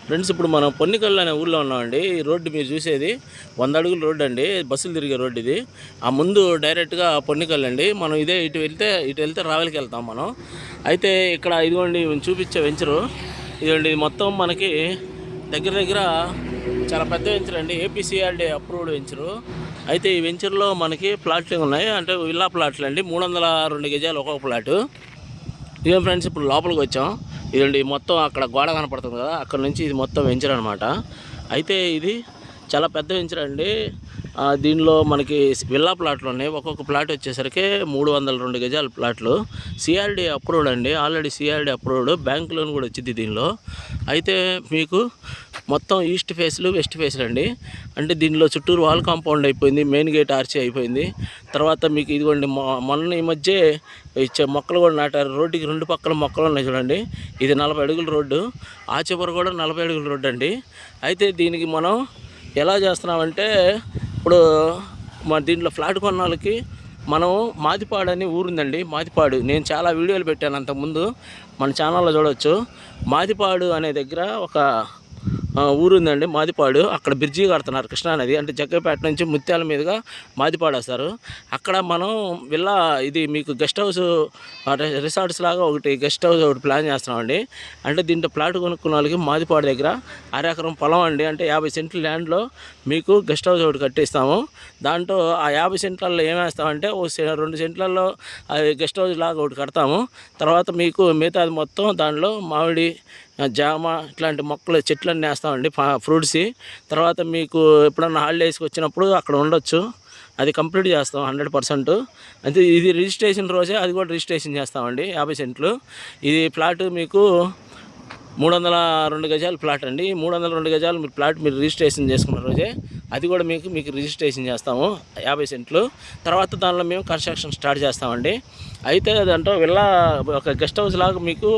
Friends, ఇప్పుడు మనం పొన్నికల్లు అనే ఊళ్ళో ఉన్నామండి. ఈ రోడ్డు మీరు చూసేది 100 అడుగుల రోడ్డు అండి. బస్సులు తిరిగే రోడ్డు ఇది. ఆ ముందు డైరెక్ట్గా పొన్నికల్లు అండి. మనం ఇదే ఇటు వెళ్తే రావెలకి వెళ్తాం మనం. అయితే ఇక్కడ ఇదిగోండి చూపించే వెంచరు ఇదిగోండి. ఇది మొత్తం మనకి దగ్గర దగ్గర చాలా పెద్ద వెంచర్ అండి. ఏపీసీఆర్డీ అప్రూవ్డ్ వెంచరు. అయితే ఈ వెంచర్లో మనకి ప్లాట్లు ఉన్నాయి, అంటే విల్లా ప్లాట్లు అండి. 302 గజాలు ఒక్కొక్క ప్లాటు. ఇదే ఫ్రెండ్స్, ఇప్పుడు లోపలికి వచ్చాం. ఇదండి మొత్తం అక్కడ గోడ కనపడుతుంది కదా, అక్కడ నుంచి ఇది మొత్తం వెంచర్ అనమాట. అయితే ఇది చాలా పెద్ద వెంచర్ అండి. దీనిలో మనకి విల్లా ప్లాట్లు ఉన్నాయి. ఒక్కొక్క ప్లాట్ వచ్చేసరికి 302 గజాల ప్లాట్లు. సిఆర్డీ అప్రూవ్డ్ అండి. Already CRD approved. Bank loan కూడా వచ్చింది దీనిలో. అయితే మీకు మొత్తం ఈస్ట్ ఫేస్లు వెస్ట్ ఫేస్లు అండి. అంటే దీనిలో చుట్టూరు వాల్ కాంపౌండ్ అయిపోయింది, మెయిన్ గేట్ ఆర్చి అయిపోయింది. తర్వాత మీకు ఇదిగోండి మొన్న ఈ మధ్య ఇచ్చే మొక్కలు కూడా నాటారు. రోడ్డుకి 2 పక్కల మొక్కలు ఉన్నాయి చూడండి. ఇది 40 అడుగుల రోడ్డు, ఆ చివరి కూడా 40 అడుగుల రోడ్డు అండి. అయితే దీనికి మనం ఎలా చేస్తున్నామంటే, ఇప్పుడు మన దీంట్లో ఫ్లాట్ కొన్న వాళ్ళకి మనం మాదిపాడు అని ఊరుందండి. మాదిపాడు నేను చాలా వీడియోలు పెట్టాను అంతకుముందు, మన ఛానల్లో చూడవచ్చు. మాదిపాడు అనే దగ్గర ఒక ఊరు ఉందండి, మాదిపాడు. అక్కడ బ్రిడ్జి కడుతున్నారు కృష్ణానది, అంటే జగ్గపేట నుంచి ముత్యాల మీదుగా మాదిపాడు వస్తారు. అక్కడ మనం విల్లా ఇది మీకు గెస్ట్ హౌస్ రిసార్ట్స్ లాగా ఒకటి గెస్ట్ హౌస్ ఒకటి ప్లాన్ చేస్తున్నామండి. అంటే దీంట్లో ప్లాట్ కొనుక్కున్న వాళ్ళకి మాదిపాడు దగ్గర 1/2 ఎకరం పొలం అండి, అంటే 50 సెంట్ల ల్యాండ్లో మీకు గెస్ట్ హౌస్ ఒకటి కట్టిస్తాము. దాంట్లో ఆ 50 సెంట్లలో ఏమేస్తామంటే 2 సెంట్లలో గెస్ట్ హౌస్ లాగా ఒకటి కడతాము. తర్వాత మీకు మిగతాది మొత్తం దానిలో మామిడి, జామ ఇట్లాంటి మొక్కలు చెట్లన్నీ వేస్తామండి, ఫ్రూట్స్. తర్వాత మీకు ఎప్పుడన్నా హాలిడేస్కి వచ్చినప్పుడు అక్కడ ఉండొచ్చు. అది కంప్లీట్ చేస్తాం 100%. అయితే ఇది రిజిస్ట్రేషన్ రోజే అది కూడా రిజిస్ట్రేషన్ చేస్తామండి. 50 సెంట్లు ఇది ప్లాట్ మీకు 302 గజాల ప్లాట్ అండి. 302 గజాలు మీరు ప్లాట్ మీరు రిజిస్ట్రేషన్ చేసుకున్న రోజే అది కూడా మీకు రిజిస్ట్రేషన్ చేస్తాము 50 సెంట్లు. తర్వాత దానిలో మేము కన్స్ట్రక్షన్ స్టార్ట్ చేస్తామండి. అయితే అదంటే విల్లా ఒక గెస్ట్ హౌస్ లాగా మీకు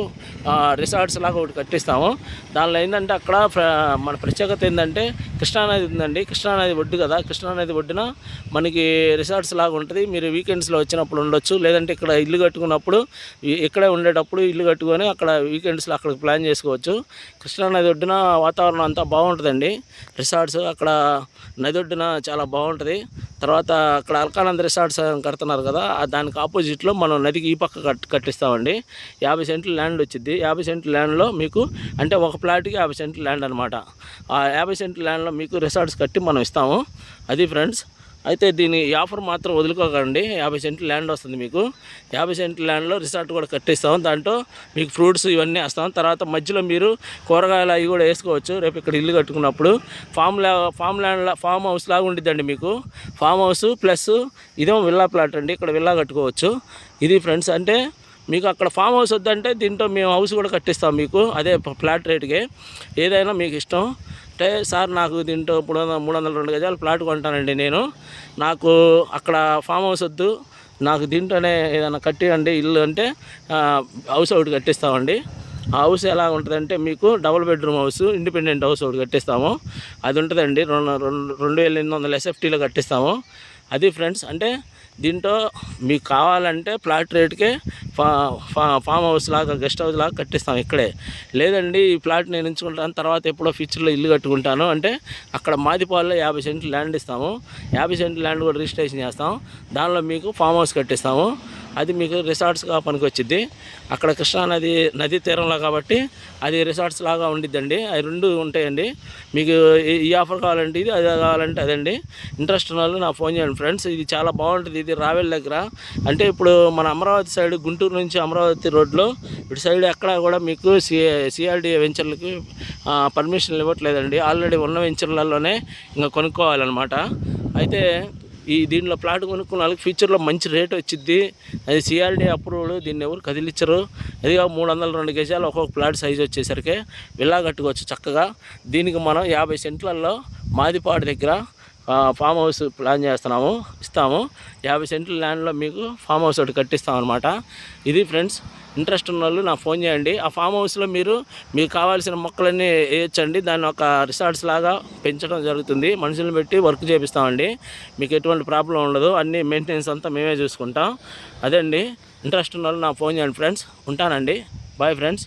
రిసార్ట్స్ లాగా ఒకటి కట్టిస్తాము. దానిలో ఏంటంటే అక్కడ మన ప్రత్యేకత ఏంటంటే కృష్ణానది ఉందండి. కృష్ణానది ఒడ్డు కదా, కృష్ణానది ఒడ్డున మనకి రిసార్ట్స్ లాగా ఉంటుంది. మీరు వీకెండ్స్లో వచ్చినప్పుడు ఉండొచ్చు, లేదంటే ఇక్కడ ఇల్లు కట్టుకున్నప్పుడు ఇక్కడే ఉండేటప్పుడు ఇల్లు కట్టుకొని అక్కడ వీకెండ్స్లో అక్కడ ప్లాన్ చేసుకోవచ్చు. కృష్ణానది ఒడ్డున వాతావరణం అంతా బాగుంటుందండి. రిసార్ట్స్ అక్కడ నది ఒడ్డున చాలా బాగుంటుంది. తర్వాత అక్కడ అల్కానంద్ రిసార్ట్స్ కడుతున్నారు కదా, దానికి ఆపోజిట్లో మనం నదికి ఈ పక్క కట్టిస్తామండి. 50 సెంట్ల ల్యాండ్ వచ్చింది. 50 సెంట్ల ల్యాండ్లో మీకు అంటే ఒక ప్లాట్కి 50 సెంట్ల ల్యాండ్ అనమాట. ఆ 50 సెంట్ల ల్యాండ్లో మీకు రిసార్ట్స్ కట్టి మనం ఇస్తాము. అది ఫ్రెండ్స్. అయితే దీని ఆఫర్ మాత్రం వదులుకోకండి. 50 సెంట్ల ల్యాండ్ వస్తుంది మీకు. 50 సెంట్ల ల్యాండ్లో రిసార్ట్ కూడా కట్టిస్తాం. దాంట్లో మీకు ఫ్రూట్స్ ఇవన్నీ వేస్తాం. తర్వాత మధ్యలో మీరు కూరగాయలు అవి కూడా వేసుకోవచ్చు రేపు ఇక్కడ ఇల్లు కట్టుకున్నప్పుడు. ఫామ్ హౌస్ లాగా ఉండిద్దండి మీకు. ఫామ్ హౌస్ ప్లస్ ఇదేమో విల్లా ప్లాట్ అండి, ఇక్కడ విల్లా కట్టుకోవచ్చు. ఇది ఫ్రెండ్స్. అంటే మీకు అక్కడ ఫామ్ హౌస్ వద్దంటే దీంట్లో మేము హౌస్ కూడా కట్టిస్తాం మీకు, అదే ప్లాట్ రేటుకే. ఏదైనా మీకు ఇష్టం. అంటే సార్ నాకు దీంట్లో 302 గజాలు ప్లాట్ కొంటానండి నేను, నాకు అక్కడ ఫామ్ హౌస్ వద్దు, నాకు దీంట్లోనే ఏదైనా కట్టియండి ఇల్లు అంటే హౌస్ ఒకటి కట్టిస్తామండి. ఆ హౌస్ ఎలా ఉంటుందంటే మీకు double bedroom house, independent house ఒకటి కట్టిస్తాము. అది ఉంటుందండి 2800 ఎస్ఎఫ్టీలో కట్టిస్తాము. అది ఫ్రెండ్స్. అంటే దీంట్లో మీకు కావాలంటే ప్లాట్ రేటుకే ఫామ్ హౌస్ లాగా గెస్ట్ హౌస్ లాగా కట్టిస్తాం ఇక్కడే. లేదండి ఈ ప్లాట్ నేను ఎంచుకుంటాను, తర్వాత ఎప్పుడో ఫ్యూచర్లో ఇల్లు కట్టుకుంటాను అంటే అక్కడ మాదిపాల్లో 50 సెంట్లు ల్యాండ్ ఇస్తాము. 50 సెంట్లు ల్యాండ్ కూడా రిజిస్ట్రేషన్ చేస్తాం. దానిలో మీకు ఫామ్ హౌస్ కట్టిస్తాము. అది మీకు రిసార్ట్స్గా పనికి వచ్చింది. అక్కడ నదీ తీరంలో కాబట్టి అది రిసార్ట్స్ లాగా ఉండిద్దండి. అవి 2 ఉంటాయండి. మీకు ఈ ఆఫర్ కావాలంటే ఇది, అది కావాలంటే అదండి. ఇంట్రెస్ట్ ఉన్న వాళ్ళు నాకు ఫోన్ చేయండి ఫ్రెండ్స్. ఇది చాలా బాగుంటుంది. ఇది రావెల్ దగ్గర, అంటే ఇప్పుడు మన అమరావతి సైడ్, గుంటూరు నుంచి అమరావతి రోడ్లో ఇటు సైడ్ ఎక్కడ కూడా మీకు సిఆర్డీ వెంచర్లకి పర్మిషన్లు ఇవ్వట్లేదండి. ఆల్రెడీ ఉన్న వెంచర్లలోనే ఇంకా కొనుక్కోవాలన్నమాట. అయితే దీనిలో ప్లాట్ కొనుక్కున్న వాళ్ళకి ఫ్యూచర్లో మంచి రేట్ వచ్చింది. అది సిఆర్డీ అప్రూవ్డ్, దీన్ని ఎవరు కదిలిచ్చరు. అదిగా 302 గజాలు ఒక్కొక్క ప్లాట్ సైజు వచ్చేసరికి విల్లా కట్టుకోవచ్చు చక్కగా. దీనికి మనం 50 సెంట్లలో మాదిపాడు దగ్గర ఫామ్ హౌస్ ప్లాన్ ఇస్తాము. 50 సెంట్ల ల్యాండ్లో మీకు ఫామ్ హౌస్ ఒకటి కట్టిస్తాం అనమాట. ఇది ఫ్రెండ్స్. ఇంట్రెస్ట్ ఉన్న వాళ్ళు నాకు ఫోన్ చేయండి. ఆ ఫామ్ హౌస్లో మీకు కావాల్సిన మొక్కలన్నీ వేయచ్చండి. దాన్ని ఒక రిసార్ట్స్ లాగా పెంచడం జరుగుతుంది. మనుషులను పెట్టి వర్క్ చేపిస్తామండి. మీకు ఎటువంటి ప్రాబ్లం ఉండదు. అన్నీ మెయింటెనెన్స్ అంతా మేమే చూసుకుంటాం. అదే అండి. ఇంట్రెస్ట్ ఉన్న వాళ్ళు నాకు ఫోన్ చేయండి ఫ్రెండ్స్. ఉంటానండి. Bye friends.